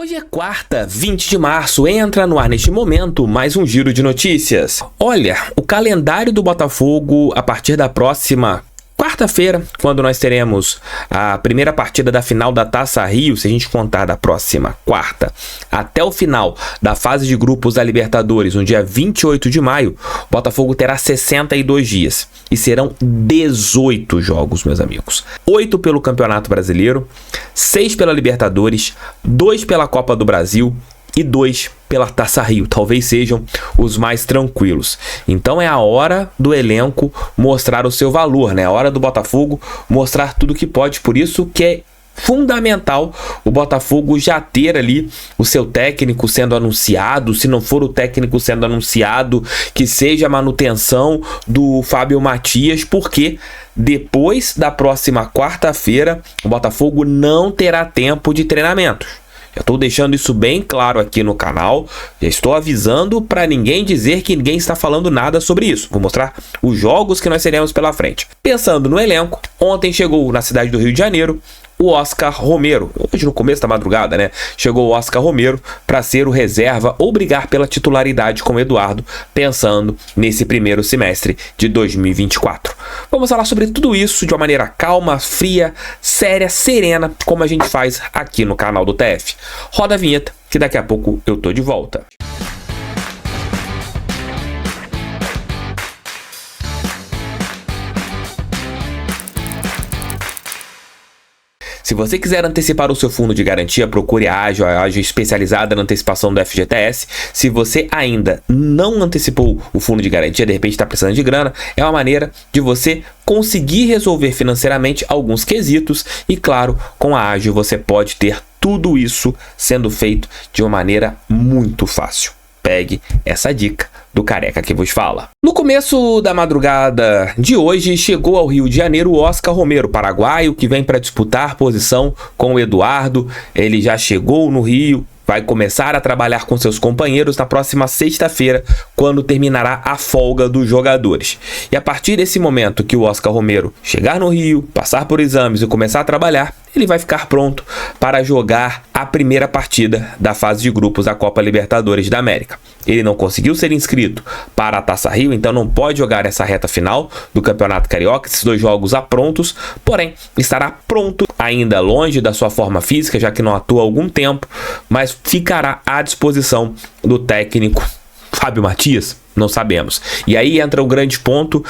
Hoje é quarta, 20 de março, entra no ar neste momento mais um giro de notícias. Olha, o calendário do Botafogo a partir da próxima quarta-feira, quando nós teremos a primeira partida da final da Taça Rio, se a gente contar da próxima quarta, até o final da fase de grupos da Libertadores, no dia 28 de maio, o Botafogo terá 62 dias e serão 18 jogos, meus amigos. 8 pelo Campeonato Brasileiro, 6 pela Libertadores, 2 pela Copa do Brasil e 2 pela Taça Rio, talvez sejam os mais tranquilos. Então é a hora do elenco mostrar o seu valor, né? É a hora do Botafogo mostrar tudo que pode, por isso que é fundamental o Botafogo já ter ali o seu técnico sendo anunciado. Se não for o técnico sendo anunciado, que seja a manutenção do Fábio Matias, porque depois da próxima quarta-feira o Botafogo não terá tempo de treinamentos. Já estou deixando isso bem claro aqui no canal, já estou avisando para ninguém dizer que ninguém está falando nada sobre isso. Vou mostrar os jogos que nós teremos pela frente. Pensando no elenco, ontem chegou na cidade do Rio de Janeiro o Oscar Romero. Hoje no começo da madrugada, né? Chegou o Oscar Romero para ser o reserva ou brigar pela titularidade com o Eduardo, pensando nesse primeiro semestre de 2024. Vamos falar sobre tudo isso de uma maneira calma, fria, séria, serena, como a gente faz aqui no canal do TF. Roda a vinheta, que daqui a pouco eu tô de volta. Se você quiser antecipar o seu fundo de garantia, procure a Ágio especializada na antecipação do FGTS. Se você ainda não antecipou o fundo de garantia, de repente está precisando de grana, é uma maneira de você conseguir resolver financeiramente alguns quesitos e, claro, com a Ágio você pode ter tudo isso sendo feito de uma maneira muito fácil. Pegue essa dica do careca que vos fala. No começo da madrugada de hoje, chegou ao Rio de Janeiro o Oscar Romero, paraguaio, que vem para disputar posição com o Eduardo. Ele já chegou no Rio, vai começar a trabalhar com seus companheiros na próxima sexta-feira, quando terminará a folga dos jogadores. E a partir desse momento que o Oscar Romero chegar no Rio, passar por exames e começar a trabalhar, ele vai ficar pronto para jogar a primeira partida da fase de grupos da Copa Libertadores da América. Ele não conseguiu ser inscrito para a Taça Rio, então não pode jogar essa reta final do Campeonato Carioca, esses dois jogos prontos, porém estará pronto, ainda longe da sua forma física, já que não atua há algum tempo, mas ficará à disposição do técnico Fábio Matias. Não sabemos. E aí entra o grande ponto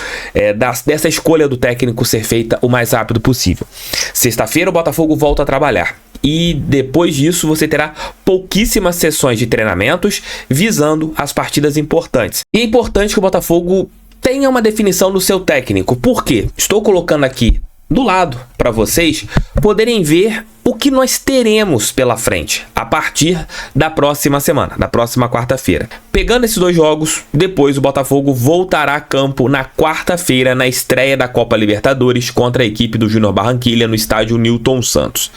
dessa escolha do técnico ser feita o mais rápido possível. Sexta-feira o Botafogo volta a trabalhar. E depois disso você terá pouquíssimas sessões de treinamentos visando as partidas importantes. E é importante que o Botafogo tenha uma definição do seu técnico. Por quê? Estou colocando aqui do lado para vocês poderem ver o que nós teremos pela frente a partir da próxima semana, da próxima quarta-feira. Pegando esses dois jogos, depois o Botafogo voltará a campo na quarta-feira na estreia da Copa Libertadores contra a equipe do Júnior Barranquilla no estádio Newton Santos.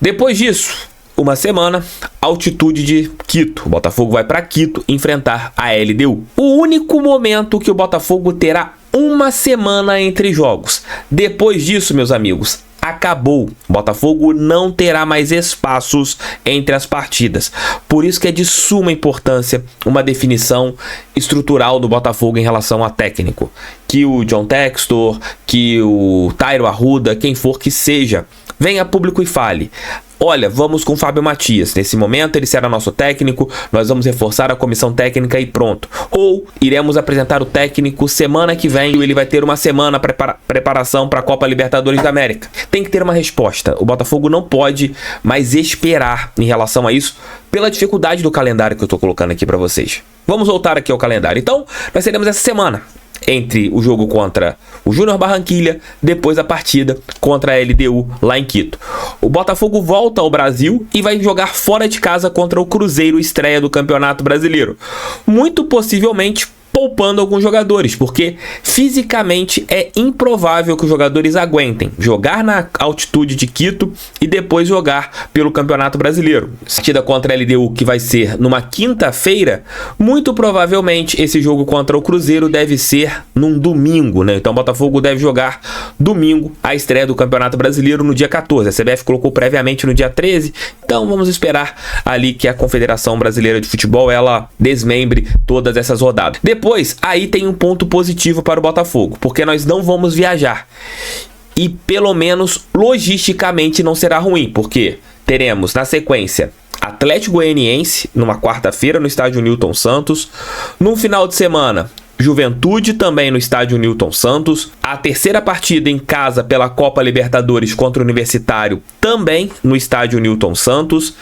Depois disso, uma semana, altitude de Quito. O Botafogo vai para Quito enfrentar a LDU. O único momento que o Botafogo terá uma semana entre jogos. Depois disso, meus amigos, acabou. O Botafogo não terá mais espaços entre as partidas. Por isso que é de suma importância uma definição estrutural do Botafogo em relação a técnico. Que o John Textor, que o Tairo Arruda, quem for que seja, venha a público e fale: olha, vamos com o Fábio Matias. Nesse momento ele será nosso técnico, nós vamos reforçar a comissão técnica e pronto. Ou iremos apresentar o técnico semana que vem e ele vai ter uma semana preparação para a Copa Libertadores da América. Tem que ter uma resposta. O Botafogo não pode mais esperar em relação a isso pela dificuldade do calendário que eu estou colocando aqui para vocês. Vamos voltar aqui ao calendário. Então, nós teremos essa semana entre o jogo contra o Júnior Barranquilla, depois a partida contra a LDU lá em Quito. O Botafogo volta ao Brasil e vai jogar fora de casa contra o Cruzeiro, estreia do Campeonato Brasileiro. Muito possivelmente poupando alguns jogadores, porque fisicamente é improvável que os jogadores aguentem jogar na altitude de Quito e depois jogar pelo Campeonato Brasileiro. Partida contra a LDU, que vai ser numa quinta-feira, muito provavelmente esse jogo contra o Cruzeiro deve ser num domingo, né? Então o Botafogo deve jogar domingo a estreia do Campeonato Brasileiro no dia 14. A CBF colocou previamente no dia 13, então vamos esperar ali que a Confederação Brasileira de Futebol ela desmembre todas essas rodadas. Depois, aí tem um ponto positivo para o Botafogo, porque nós não vamos viajar. E pelo menos logisticamente não será ruim, porque teremos na sequência Atlético Goianiense numa quarta-feira no estádio Newton Santos, no final de semana Juventude também no estádio Newton Santos, a terceira partida em casa pela Copa Libertadores contra o Universitário também no estádio Newton Santos,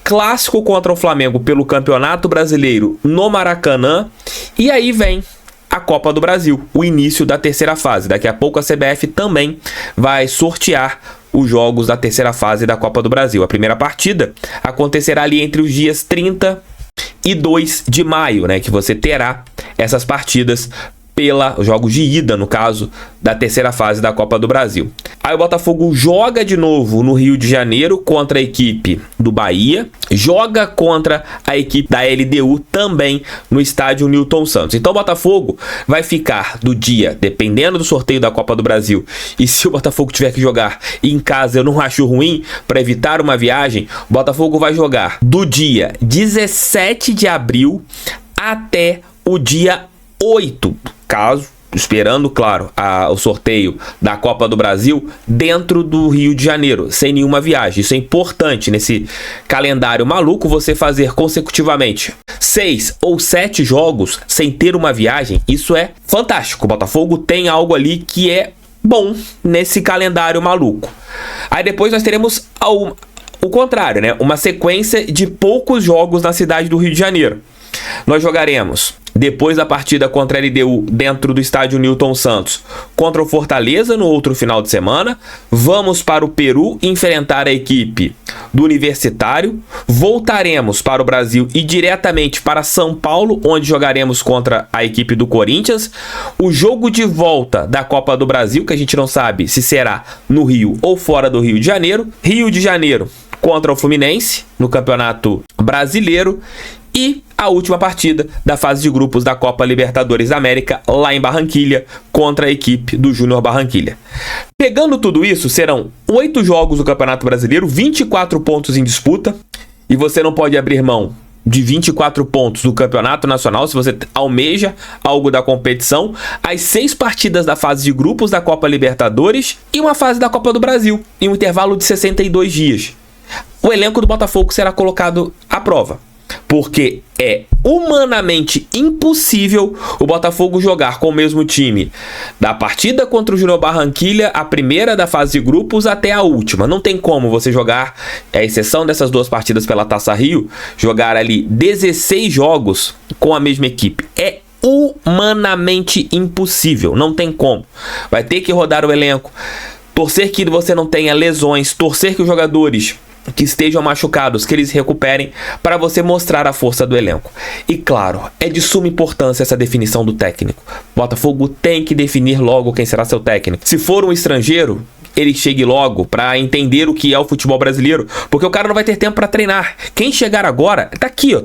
clássico contra o Flamengo pelo Campeonato Brasileiro no Maracanã, e aí vem a Copa do Brasil, o início da terceira fase. Daqui a pouco a CBF também vai sortear os jogos da terceira fase da Copa do Brasil. A primeira partida acontecerá ali entre os dias 30 e 2 de maio, né, que você terá essas partidas os jogos de ida, no caso, da terceira fase da Copa do Brasil. Aí o Botafogo joga de novo no Rio de Janeiro contra a equipe do Bahia, joga contra a equipe da LDU também no estádio Newton Santos. Então o Botafogo vai ficar do dia, dependendo do sorteio da Copa do Brasil, e se o Botafogo tiver que jogar em casa, eu não acho ruim, para evitar uma viagem, o Botafogo vai jogar do dia 17 de abril até o dia 8, esperando, claro, o sorteio da Copa do Brasil dentro do Rio de Janeiro, sem nenhuma viagem. Isso é importante nesse calendário maluco, você fazer consecutivamente 6 ou 7 jogos sem ter uma viagem. Isso é fantástico. O Botafogo tem algo ali que é bom nesse calendário maluco. Aí depois nós teremos o contrário, né? Uma sequência de poucos jogos na cidade do Rio de Janeiro. Nós jogaremos, depois da partida contra a LDU dentro do estádio Newton Santos, contra o Fortaleza no outro final de semana. Vamos para o Peru enfrentar a equipe do Universitário. Voltaremos para o Brasil e diretamente para São Paulo, onde jogaremos contra a equipe do Corinthians. O jogo de volta da Copa do Brasil, que a gente não sabe se será no Rio ou fora do Rio de Janeiro. Rio de Janeiro contra o Fluminense no Campeonato Brasileiro. E a última partida da fase de grupos da Copa Libertadores da América, lá em Barranquilha, contra a equipe do Júnior Barranquilha. Pegando tudo isso, serão 8 jogos do Campeonato Brasileiro, 24 pontos em disputa, e você não pode abrir mão de 24 pontos do Campeonato Nacional, se você almeja algo da competição, as 6 partidas da fase de grupos da Copa Libertadores e uma fase da Copa do Brasil, em um intervalo de 62 dias. O elenco do Botafogo será colocado à prova, porque é humanamente impossível o Botafogo jogar com o mesmo time da partida contra o Júnior Barranquilha, a primeira da fase de grupos, até a última. Não tem como você jogar, à exceção dessas 2 partidas pela Taça Rio, jogar ali 16 jogos com a mesma equipe. É humanamente impossível, não tem como. Vai ter que rodar o elenco, torcer que você não tenha lesões, torcer que os jogadores que estejam machucados, que eles recuperem, para você mostrar a força do elenco. E claro, é de suma importância essa definição do técnico. Botafogo tem que definir logo quem será seu técnico. Se for um estrangeiro, ele chegue logo para entender o que é o futebol brasileiro, porque o cara não vai ter tempo para treinar. Quem chegar agora, tá aqui, ó.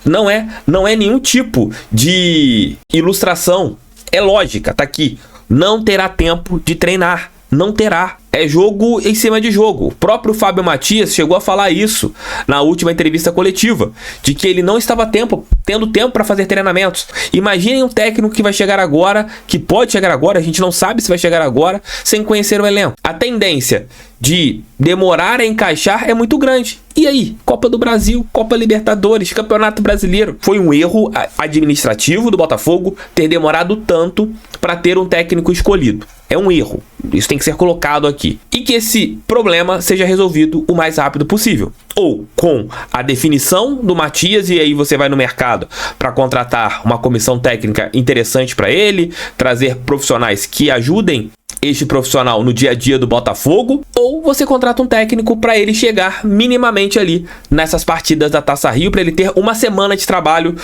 Não é nenhum tipo de ilustração, é lógica, tá aqui. Não terá tempo de treinar. Não terá. É jogo em cima de jogo. O próprio Fábio Matias chegou a falar isso na última entrevista coletiva, de que ele não estava tendo tempo para fazer treinamentos. Imaginem um técnico que vai chegar agora, que pode chegar agora, a gente não sabe se vai chegar agora, sem conhecer o elenco. A tendência de demorar a encaixar é muito grande. E aí? Copa do Brasil, Copa Libertadores, Campeonato Brasileiro. Foi um erro administrativo do Botafogo ter demorado tanto para ter um técnico escolhido. É um erro. Isso tem que ser colocado aqui. E que esse problema seja resolvido o mais rápido possível. Ou com a definição do Matias, e aí você vai no mercado para contratar uma comissão técnica interessante para ele, trazer profissionais que ajudem este profissional no dia a dia do Botafogo, ou você contrata um técnico para ele chegar minimamente ali nessas partidas da Taça Rio, para ele ter uma semana de trabalho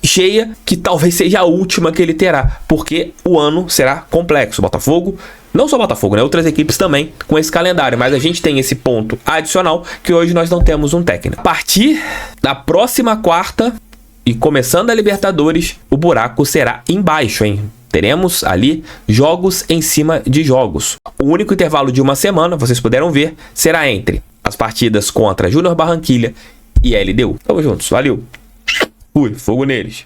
cheia, que talvez seja a última que ele terá, porque o ano será complexo. Botafogo, não só Botafogo, né? Outras equipes também com esse calendário, mas a gente tem esse ponto adicional que hoje nós não temos um técnico. A partir da próxima quarta e começando a Libertadores, o buraco será embaixo, hein? Teremos ali jogos em cima de jogos. O único intervalo de uma semana, vocês puderam ver, será entre as partidas contra Júnior Barranquilla e LDU. Tamo juntos, valeu. Fui, fogo neles.